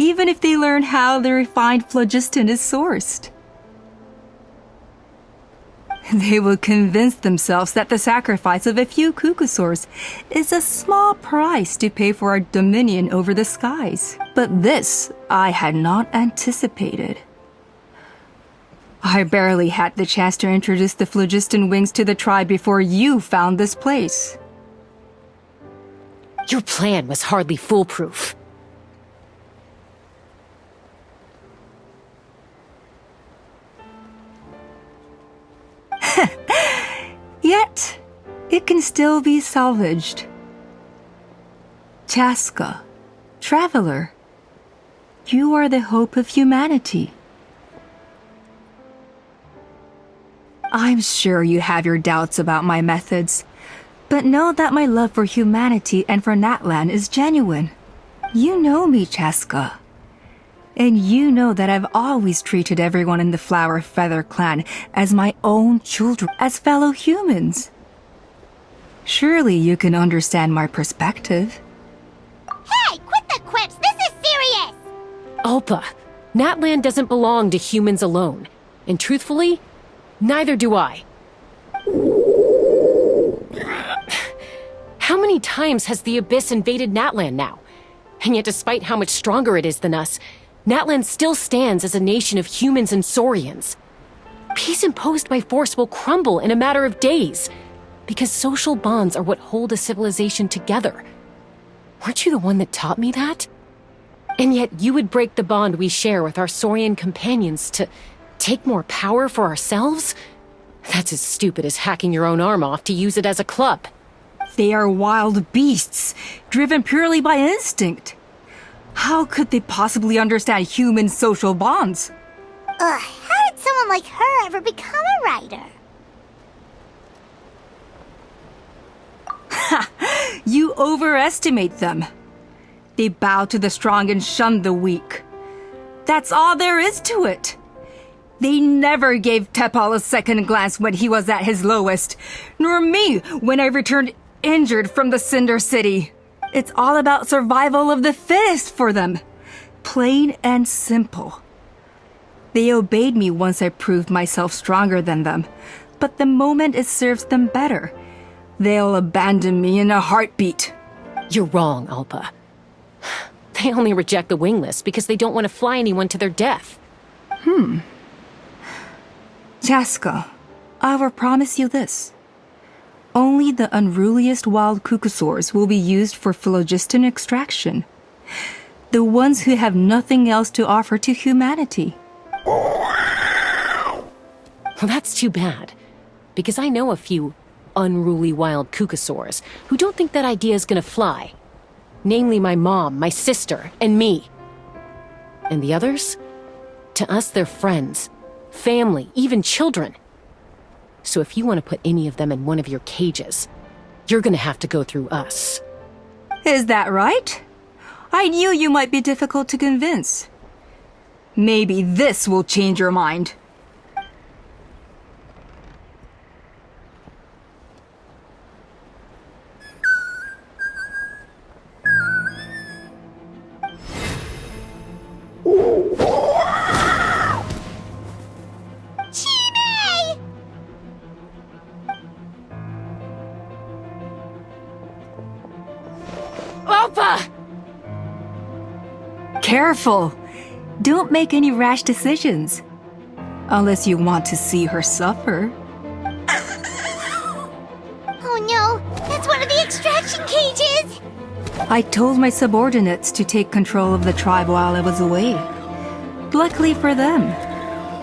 even if they learn how the refined phlogiston is sourced. They will convince themselves that the sacrifice of a few cuckosaurs is a small price to pay for our dominion over the skies. But this I had not anticipated. I barely had the chance to introduce the phlogiston wings to the tribe before you found this place. Your plan was hardly foolproof. Yet, it can still be salvaged. Chaska, traveler, you are the hope of humanity. I'm sure you have your doubts about my methods, but know that my love for humanity and for Natlan is genuine. You know me, Chaska. And you know that I've always treated everyone in the Flower Feather clan as my own children, as fellow humans. Surely you can understand my perspective. Hey, quit the quips! This is serious! Alpa, Natlan doesn't belong to humans alone. And truthfully, neither do I. How many times has the Abyss invaded Natlan now? And yet despite how much stronger it is than us, Natlan still stands as a nation of humans and saurians. Peace imposed by force will crumble in a matter of days, because social bonds are what hold a civilization together. Weren't you the one that taught me that? And yet you would break the bond we share with our saurian companions to take more power for ourselves? That's as stupid as hacking your own arm off to use it as a club. They are wild beasts, driven purely by instinct. How could they possibly understand human social bonds? Ugh, how did someone like her ever become a writer? Ha! You overestimate them. They bow to the strong and shun the weak. That's all there is to it. They never gave Tepal a second glance when he was at his lowest, nor me when I returned injured from the Cinder City. It's all about survival of the fittest for them. Plain and simple. They obeyed me once I proved myself stronger than them, but the moment it serves them better, they'll abandon me in a heartbeat. You're wrong, Alpa. They only reject the wingless because they don't want to fly anyone to their death. Chaska, I will promise you this. Only the unruliest wild cuckosaurs will be used for phlogiston extraction. The ones who have nothing else to offer to humanity. Well, that's too bad, because I know a few unruly wild cuckosaurs who don't think that idea is gonna fly. Namely my mom, my sister, and me. And the others? To us, they're friends, family, even children. So if you want to put any of them in one of your cages, you're gonna have to go through us. Is that right? I knew you might be difficult to convince. Maybe this will change your mind. Alpa! Careful! Don't make any rash decisions. Unless you want to see her suffer. Oh no, that's one of the extraction cages! I told my subordinates to take control of the tribe while I was away. Luckily for them,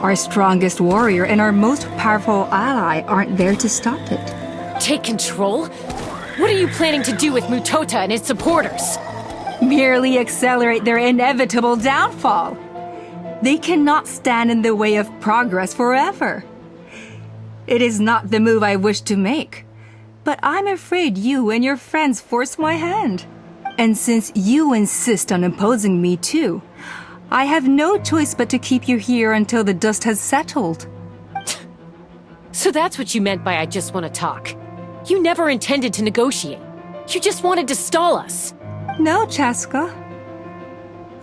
our strongest warrior and our most powerful ally aren't there to stop it. Take control? What are you planning to do with Mutota and his supporters? Merely accelerate their inevitable downfall. They cannot stand in the way of progress forever. It is not the move I wish to make, but I'm afraid you and your friends force my hand. And since you insist on imposing me too, I have no choice but to keep you here until the dust has settled. So that's what you meant by I just want to talk. You never intended to negotiate. You just wanted to stall us. No, Chaska.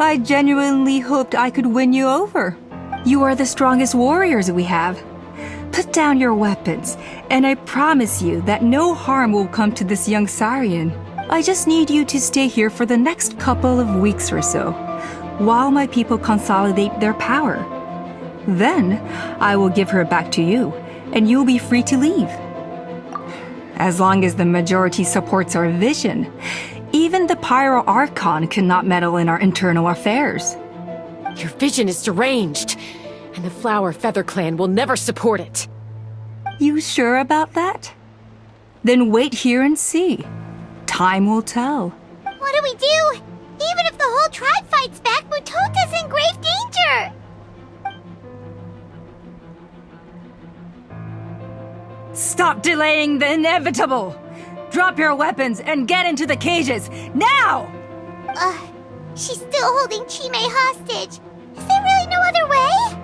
I genuinely hoped I could win you over. You are the strongest warriors we have. Put down your weapons, and I promise you that no harm will come to this young Sarian. I just need you to stay here for the next couple of weeks or so, while my people consolidate their power. Then, I will give her back to you, and you'll be free to leave. As long as the majority supports our vision, even the Pyro Archon cannot meddle in our internal affairs. Your vision is deranged, and the Flower Feather Clan will never support it. You sure about that? Then wait here and see. Time will tell. What do we do? Even if the whole tribe fights back, Mutota's in grave danger! Stop delaying the inevitable! Drop your weapons and get into the cages, now! She's still holding Chime hostage. Is there really no other way?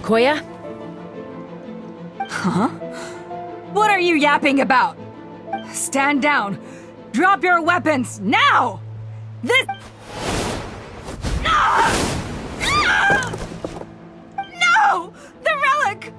Koya? Huh? What are you yapping about? Stand down. Drop your weapons, now! This... No! The relic!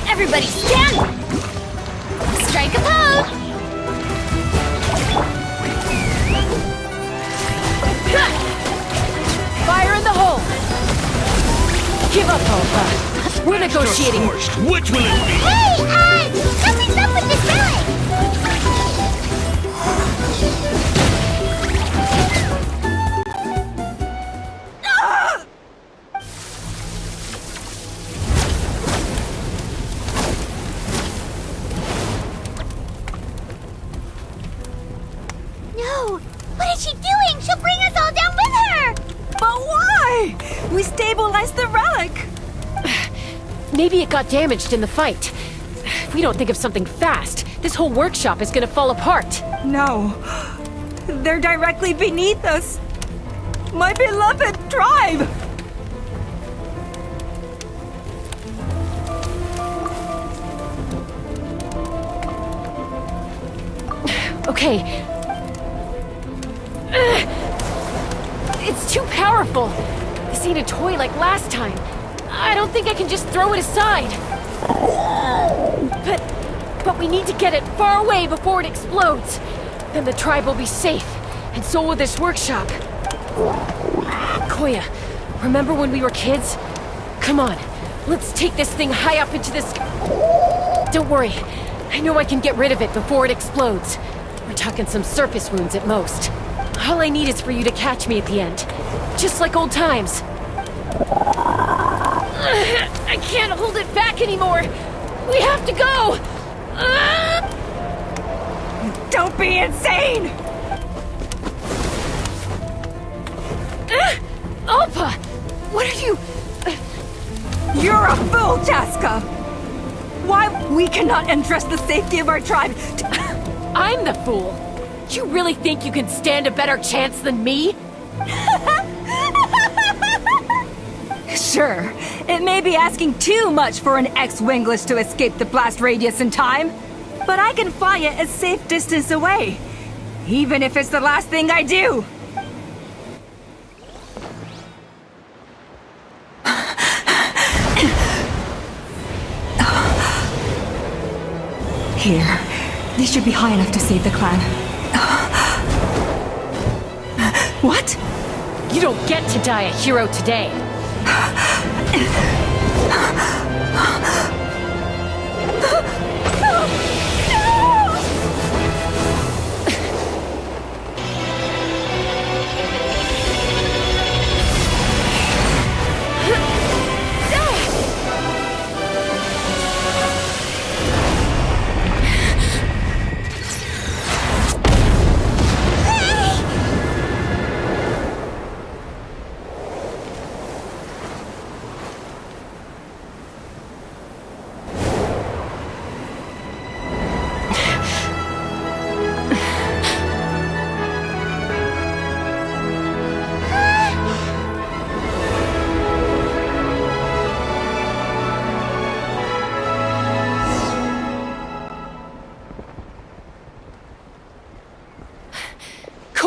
Everybody stand! Strike a pose! Fire in the hole! Give up, Alpha. We're negotiating. First, which will it be? Hey, something's up with this relic! No! What is she doing? She'll bring us all down with her! But why? We stabilized the relic! Maybe it got damaged in the fight. If we don't think of something fast, this whole workshop is gonna fall apart. No. They're directly beneath us. My beloved tribe! Okay. It's too powerful. This ain't a toy like last time. I don't think I can just throw it aside. But we need to get it far away before it explodes. Then the tribe will be safe, and so will this workshop. Koya, remember when we were kids? Come on, let's take this thing high up into this... Don't worry, I know I can get rid of it before it explodes. We're talking some surface wounds at most. All I need is for you to catch me at the end. Just like old times. I can't hold it back anymore. We have to go. Don't be insane! Alpa! What are you... You're a fool, Jaska! Why we cannot entrust the safety of our tribe to... I'm the fool. You really think you can stand a better chance than me? Sure, it may be asking too much for an ex-winglish to escape the blast radius in time, but I can fly it a safe distance away, even if it's the last thing I do. Here, they should be high enough to save the clan. What? You don't get to die a hero today.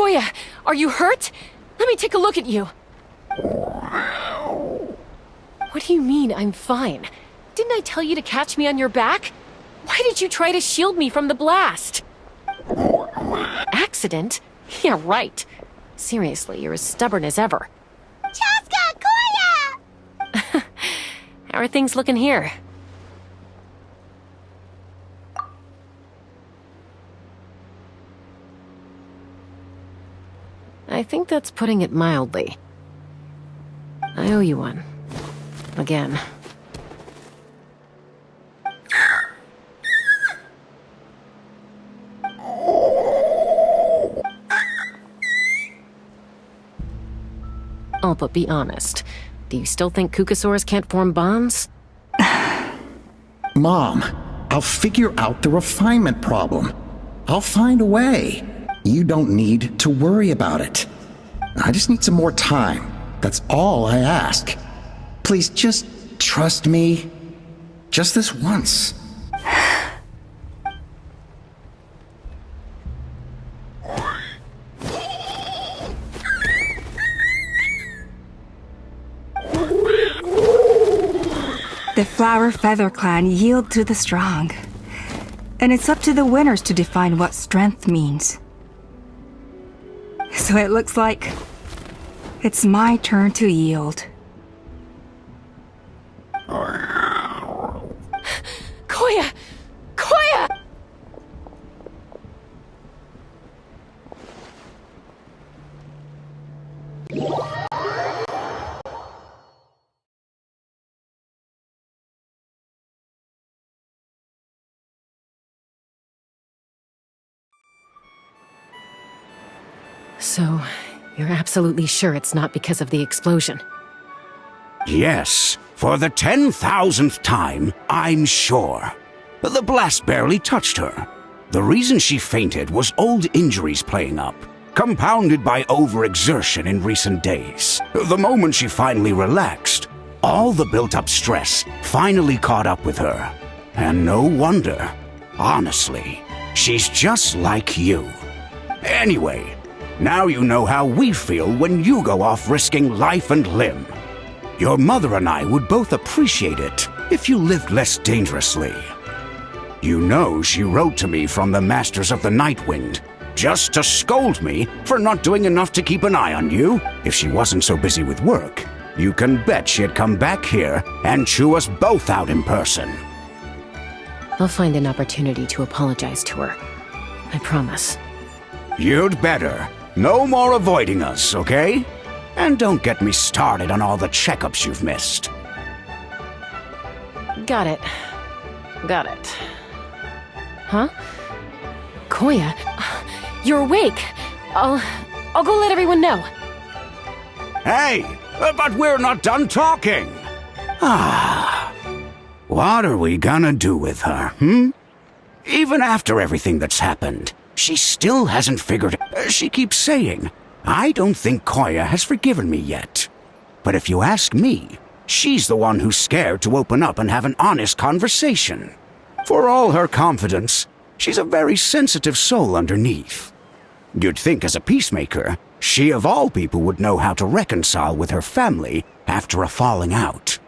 Koya, are you hurt? Let me take a look at you. What do you mean, I'm fine? Didn't I tell you to catch me on your back? Why did you try to shield me from the blast? Accident? Yeah, right. Seriously, you're as stubborn as ever. Chaska, Koya! How are things looking here? I think that's putting it mildly. I owe you one. Again. Oh, but be honest. Do you still think Kukasaurs can't form bonds? Mom, I'll figure out the refinement problem. I'll find a way. You don't need to worry about it. I just need some more time. That's all I ask. Please just trust me. Just this once. The Flower Feather Clan yield to the strong. And it's up to the winners to define what strength means. So it looks like it's my turn to yield. Koya! Koya! So, you're absolutely sure it's not because of the explosion? Yes, for the 10,000th time, I'm sure. The blast barely touched her. The reason she fainted was old injuries playing up, compounded by overexertion in recent days. The moment she finally relaxed, all the built-up stress finally caught up with her. And no wonder. Honestly, she's just like you. Anyway, now you know how we feel when you go off risking life and limb. Your mother and I would both appreciate it if you lived less dangerously. You know she wrote to me from the Masters of the Nightwind, just to scold me for not doing enough to keep an eye on you. If she wasn't so busy with work, you can bet she'd come back here and chew us both out in person. I'll find an opportunity to apologize to her. I promise. You'd better. No more avoiding us, okay? And don't get me started on all the checkups you've missed. Got it. Got it. Huh? Koya, you're awake. I'll go let everyone know. Hey, but we're not done talking. What are we gonna do with her, Even after everything that's happened, she still hasn't figured... She keeps saying, I don't think Koya has forgiven me yet. But if you ask me, she's the one who's scared to open up and have an honest conversation. For all her confidence, she's a very sensitive soul underneath. You'd think as a peacemaker, she of all people would know how to reconcile with her family after a falling out.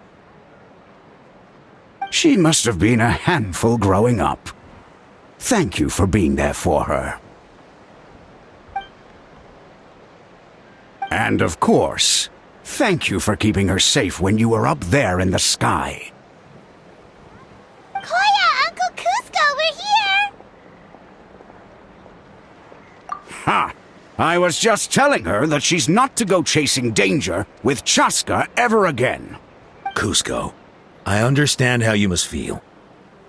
She must have been a handful growing up. Thank you for being there for her. And of course, thank you for keeping her safe when you were up there in the sky. Koya, Uncle Cusco, we're here! Ha! I was just telling her that she's not to go chasing danger with Chaska ever again. Cusco, I understand how you must feel.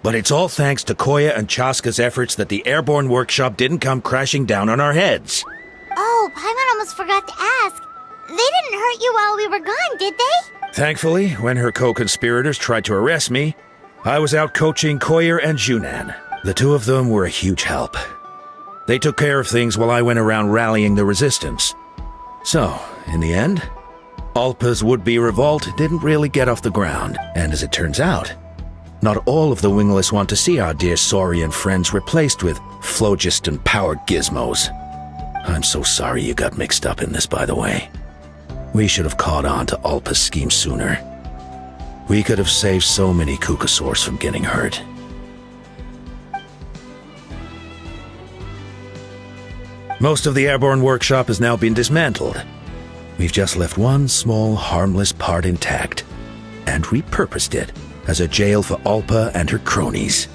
But it's all thanks to Koya and Chaska's efforts that the airborne workshop didn't come crashing down on our heads. Oh, Paimon almost forgot to ask. They didn't hurt you while we were gone, did they? Thankfully, when her co-conspirators tried to arrest me, I was out coaching Koya and Junan. The two of them were a huge help. They took care of things while I went around rallying the resistance. So, in the end, Alpa's would-be revolt didn't really get off the ground, and as it turns out, not all of the wingless want to see our dear Saurian friends replaced with phlogiston-powered gizmos. I'm so sorry you got mixed up in this, by the way. We should have caught on to Alpa's scheme sooner. We could have saved so many Kukasaurs from getting hurt. Most of the airborne workshop has now been dismantled. We've just left one small, harmless part intact, and repurposed it as a jail for Alpa and her cronies.